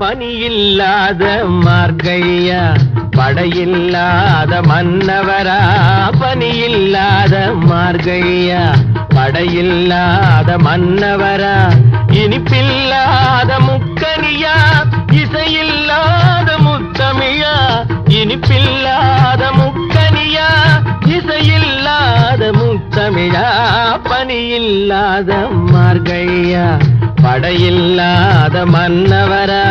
பனியில்லாத மார்கழியா படையில்லாத மன்னவரா பனியில்லாத மார்கழியா படையில்லாத மன்னவரா இனிப்பில்லாத முக்கனியா இசையில்லாத முத்தமிழா இனிப்பில்லாத முக்கனியா இசையில்லாத முத்தமிழா பனியில்லாத மார்கழியா படையில்லாத மன்னவரா